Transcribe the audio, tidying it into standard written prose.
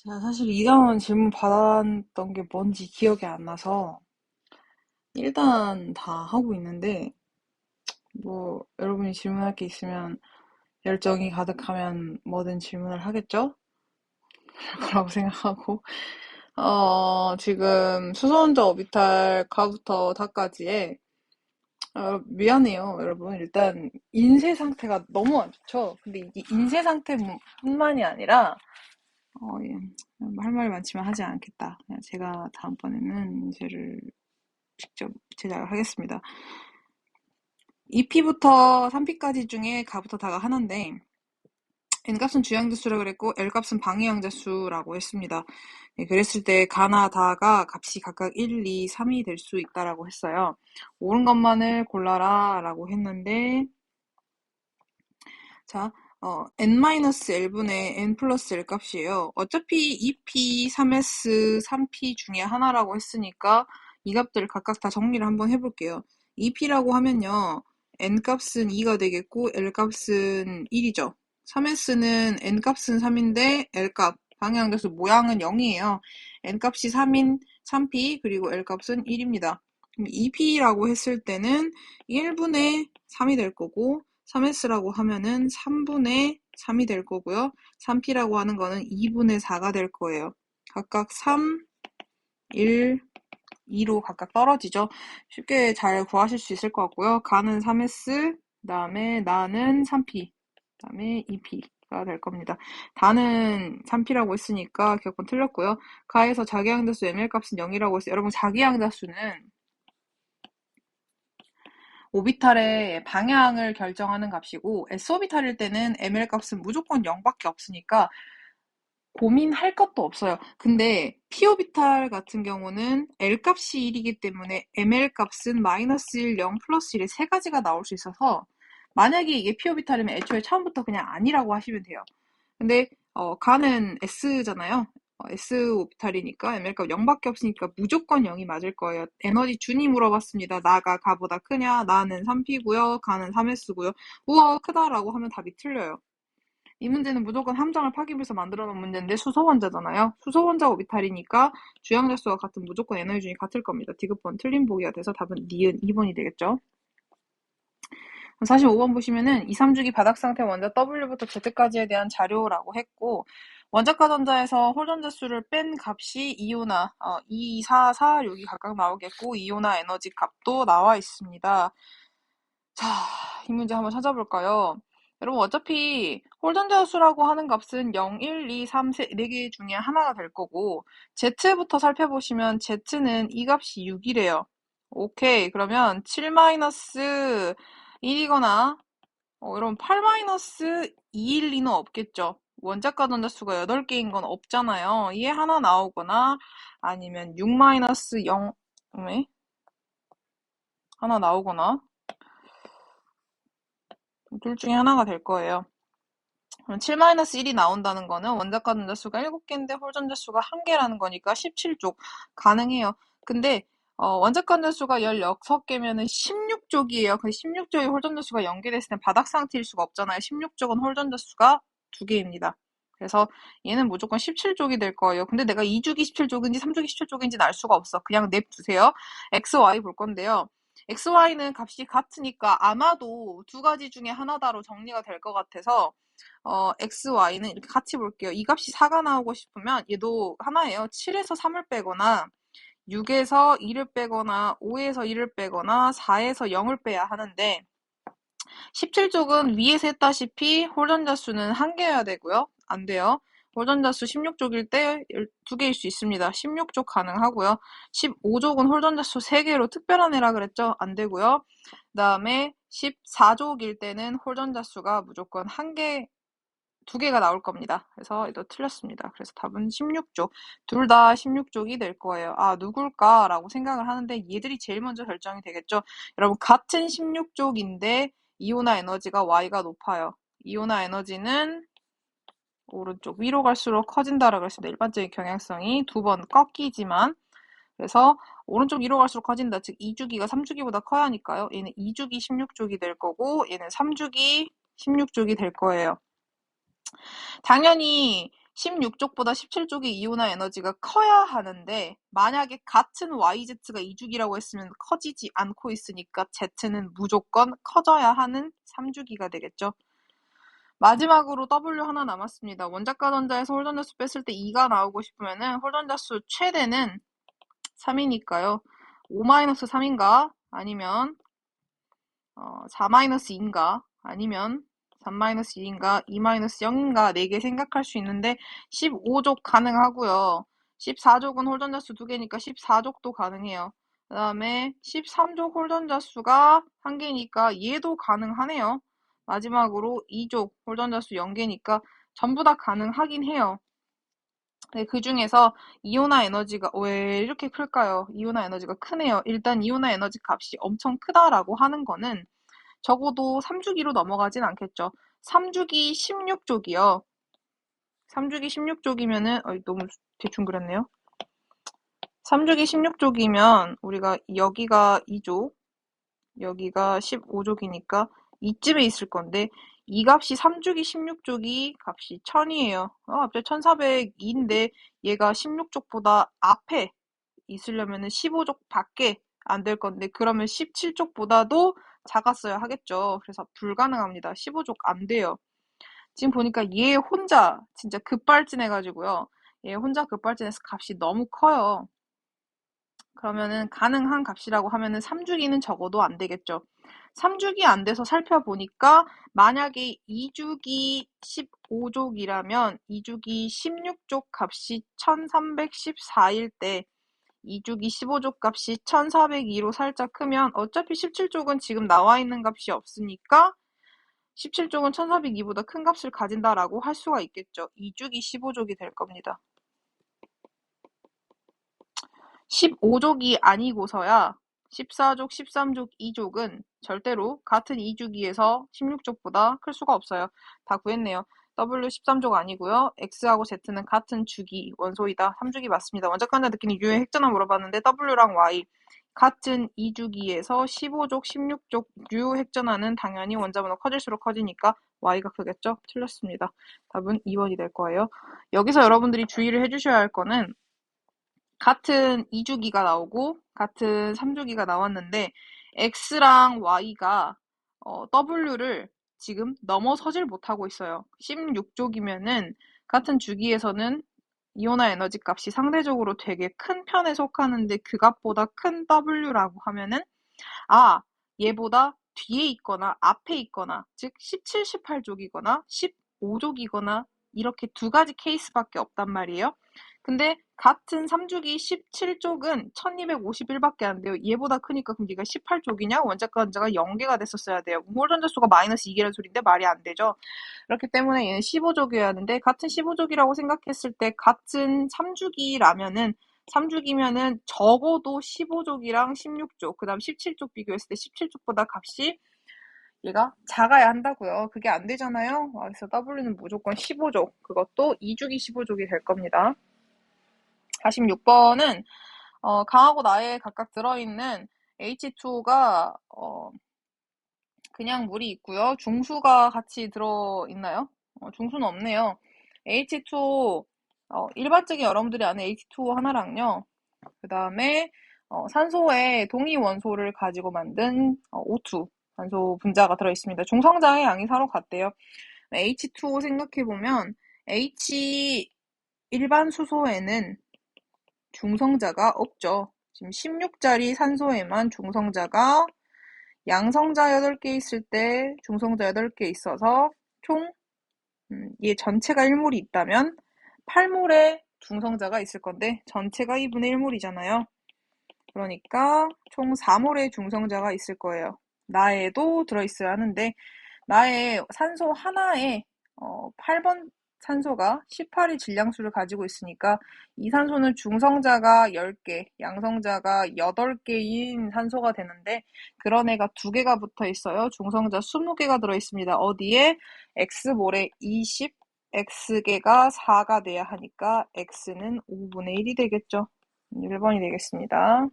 제가 사실 이런 질문 받았던 게 뭔지 기억이 안 나서 일단 다 하고 있는데 뭐 여러분이 질문할 게 있으면 열정이 가득하면 뭐든 질문을 하겠죠? 거라고 생각하고 지금 수소원자 오비탈 가부터 다까지에 미안해요 여러분. 일단 인쇄 상태가 너무 안 좋죠. 근데 이 인쇄 상태뿐만이 아니라 예. 할 말이 많지만 하지 않겠다. 그냥 제가 다음번에는 인쇄를 직접 제작을 하겠습니다. 2P부터 3P까지 중에 가부터 다가 하나인데 N값은 주양자수라고 그랬고 L값은 방해양자수라고 했습니다. 네, 그랬을 때 가나 다가 값이 각각 1, 2, 3이 될 수 있다라고 했어요. 옳은 것만을 골라라 라고 했는데 자, n-l분의 n 플러스 l 값이에요. 어차피 2p, 3s, 3p 중에 하나라고 했으니까 이 값들을 각각 다 정리를 한번 해볼게요. 2p라고 하면요. n 값은 2가 되겠고 l 값은 1이죠. 3s는 n 값은 3인데 l 값, 방향자수 모양은 0이에요. n 값이 3인 3p 그리고 l 값은 1입니다. 2p라고 했을 때는 1분의 3이 될 거고 3s라고 하면은 3분의 3이 될 거고요. 3p라고 하는 거는 2분의 4가 될 거예요. 각각 3, 1, 2로 각각 떨어지죠. 쉽게 잘 구하실 수 있을 것 같고요. 가는 3s, 그 다음에 나는 3p, 그 다음에 2p가 될 겁니다. 다는 3p라고 했으니까 기억은 틀렸고요. 가에서 자기항자수 ml 값은 0이라고 했어요. 여러분 자기항자수는 오비탈의 방향을 결정하는 값이고 S오비탈일 때는 ml 값은 무조건 0밖에 없으니까 고민할 것도 없어요. 근데 P오비탈 같은 경우는 L 값이 1이기 때문에 ml 값은 마이너스 1, 0, 플러스 1의 세 가지가 나올 수 있어서 만약에 이게 P오비탈이면 애초에 처음부터 그냥 아니라고 하시면 돼요. 근데 가는 S잖아요. S 오비탈이니까 ml값 0밖에 없으니까 무조건 0이 맞을 거예요. 에너지 준이 물어봤습니다. 나가 가보다 크냐? 나는 3P고요. 가는 3S고요. 우와 크다라고 하면 답이 틀려요. 이 문제는 무조건 함정을 파기 위해서 만들어 놓은 문제인데 수소원자잖아요. 수소원자 오비탈이니까 주양자수와 같은 무조건 에너지 준이 같을 겁니다. 디귿번 틀린 보기가 돼서 답은 니은 2번이 되겠죠. 45번 보시면은 2, 3주기 바닥 상태 원자 W부터 Z까지에 대한 자료라고 했고 원자과 전자에서 홀전자 수를 뺀 값이 이온화 2, 4, 4 여기 각각 나오겠고 이온화 에너지 값도 나와 있습니다. 자, 이 문제 한번 찾아볼까요? 여러분 어차피 홀전자 수라고 하는 값은 0, 1, 2, 3, 4개 중에 하나가 될 거고 Z부터 살펴보시면 Z는 이 값이 6이래요. 오케이 그러면 7-1이거나 여러분 8-212는 없겠죠. 원자과 전자수가 8개인 건 없잖아요. 얘 하나 나오거나 아니면 6-0 하나 나오거나 둘 중에 하나가 될 거예요. 그럼 7-1이 나온다는 거는 원자과 전자수가 7개인데 홀 전자수가 1개라는 거니까 17쪽 가능해요. 근데 원자과 전자수가 16개면은 16쪽이에요. 그 16쪽이 홀 전자수가 연결됐을 땐 바닥 상태일 수가 없잖아요. 16쪽은 홀 전자수가 2개입니다. 그래서 얘는 무조건 17쪽이 될 거예요. 근데 내가 2주기 17쪽인지 3주기 17쪽인지는 알 수가 없어. 그냥 냅두세요. X, Y 볼 건데요. X, Y는 값이 같으니까 아마도 두 가지 중에 하나다로 정리가 될 것 같아서 X, Y는 이렇게 같이 볼게요. 이 값이 4가 나오고 싶으면 얘도 하나예요. 7에서 3을 빼거나 6에서 2를 빼거나 5에서 1을 빼거나 4에서 0을 빼야 하는데 17쪽은 위에서 했다시피 홀전자 수는 1개여야 되고요. 안 돼요. 홀전자 수 16쪽일 때 2개일 수 있습니다. 16쪽 가능하고요. 15쪽은 홀전자 수 3개로 특별한 애라 그랬죠? 안 되고요. 그 다음에 14쪽일 때는 홀전자 수가 무조건 2개가 나올 겁니다. 그래서 이거 틀렸습니다. 그래서 답은 16쪽. 둘 다 16쪽이 될 거예요. 아, 누굴까라고 생각을 하는데 얘들이 제일 먼저 결정이 되겠죠. 여러분 같은 16쪽인데 이온화 에너지가 Y가 높아요. 이온화 에너지는 오른쪽 위로 갈수록 커진다라고 했습니다. 일반적인 경향성이 2번 꺾이지만 그래서 오른쪽 위로 갈수록 커진다. 즉 2주기가 3주기보다 커야 하니까요. 얘는 2주기 16쪽이 될 거고 얘는 3주기 16쪽이 될 거예요. 당연히 16족보다 17족의 이온화 에너지가 커야 하는데 만약에 같은 YZ가 2주기라고 했으면 커지지 않고 있으니까 Z는 무조건 커져야 하는 3주기가 되겠죠. 마지막으로 W 하나 남았습니다. 원자과 전자에서 홀전자수 뺐을 때 2가 나오고 싶으면은 홀전자수 최대는 3이니까요. 5-3인가 아니면 4-2인가 아니면 3-2인가 2-0인가 4개 생각할 수 있는데 15족 가능하고요. 14족은 홀전자수 2개니까 14족도 가능해요. 그 다음에 13족 홀전자수가 1개니까 얘도 가능하네요. 마지막으로 2족 홀전자수 0개니까 전부 다 가능하긴 해요. 네, 그 중에서 이온화 에너지가 왜 이렇게 클까요? 이온화 에너지가 크네요. 일단 이온화 에너지 값이 엄청 크다라고 하는 거는 적어도 3주기로 넘어가진 않겠죠. 3주기 16족이요. 3주기 16족이면은 너무 대충 그렸네요. 3주기 16족이면 우리가 여기가 2족, 여기가 15족이니까 이쯤에 있을 건데 이 값이 3주기 16족이 값이 1000이에요. 갑자기 1402인데 얘가 16족보다 앞에 있으려면 15족 밖에 안 될 건데 그러면 17족보다도 작았어야 하겠죠. 그래서 불가능합니다. 15족 안 돼요. 지금 보니까 얘 혼자 진짜 급발진해가지고요. 얘 혼자 급발진해서 값이 너무 커요. 그러면은 가능한 값이라고 하면은 3주기는 적어도 안 되겠죠. 3주기 안 돼서 살펴보니까 만약에 2주기 15족이라면 2주기 16족 값이 1314일 때 2주기 15족 값이 1402로 살짝 크면 어차피 17족은 지금 나와 있는 값이 없으니까 17족은 1402보다 큰 값을 가진다라고 할 수가 있겠죠. 2주기 15족이 될 겁니다. 15족이 아니고서야 14족, 13족, 2족은 절대로 같은 2주기에서 16족보다 클 수가 없어요. 다 구했네요. W 13족 아니고요. X하고 Z는 같은 주기, 원소이다. 3주기 맞습니다. 원자과 느끼는 U의 핵전화 물어봤는데 W랑 Y 같은 2주기에서 15족, 16족 U 핵전화는 당연히 원자번호 커질수록 커지니까 Y가 크겠죠? 틀렸습니다. 답은 2번이 될 거예요. 여기서 여러분들이 주의를 해주셔야 할 거는 같은 2주기가 나오고 같은 3주기가 나왔는데 X랑 Y가 W를 지금 넘어서질 못하고 있어요. 16족이면은 같은 주기에서는 이온화 에너지 값이 상대적으로 되게 큰 편에 속하는데 그 값보다 큰 W라고 하면은 얘보다 뒤에 있거나 앞에 있거나 즉 17, 18족이거나 15족이거나 이렇게 두 가지 케이스밖에 없단 말이에요. 근데 같은 3주기 17족은 1251밖에 안 돼요. 얘보다 크니까 그럼 얘가 18족이냐? 원자과 전자가 0개가 됐었어야 돼요. 홀전자수가 -2개라는 소리인데 말이 안 되죠. 그렇기 때문에 얘는 15족이어야 하는데 같은 15족이라고 생각했을 때 같은 3주기라면은 3주기면은 적어도 15족이랑 16족, 그 다음 17족 비교했을 때 17족보다 값이 얘가 작아야 한다고요. 그게 안 되잖아요. 그래서 W는 무조건 15족, 그것도 2주기 15족이 될 겁니다. 46번은 강하고 나에 각각 들어있는 H2O가 그냥 물이 있고요. 중수가 같이 들어있나요? 중수는 없네요. H2O 일반적인 여러분들이 아는 H2O 하나랑요. 그 다음에 산소의 동위 원소를 가지고 만든 O2 산소 분자가 들어있습니다. 중성자의 양이 서로 같대요. H2O 생각해보면 H 일반 수소에는 중성자가 없죠. 지금 16자리 산소에만 중성자가 양성자 8개 있을 때 중성자 8개 있어서 총 얘 전체가 1몰이 있다면 8몰의 중성자가 있을 건데 전체가 2분의 1몰이잖아요. 그러니까 총 4몰의 중성자가 있을 거예요. 나에도 들어있어야 하는데 나의 산소 하나에 8번 산소가 18의 질량수를 가지고 있으니까 이 산소는 중성자가 10개, 양성자가 8개인 산소가 되는데 그런 애가 2개가 붙어 있어요. 중성자 20개가 들어있습니다. 어디에? X몰에 20, X개가 4가 돼야 하니까 X는 5분의 1이 되겠죠. 1번이 되겠습니다.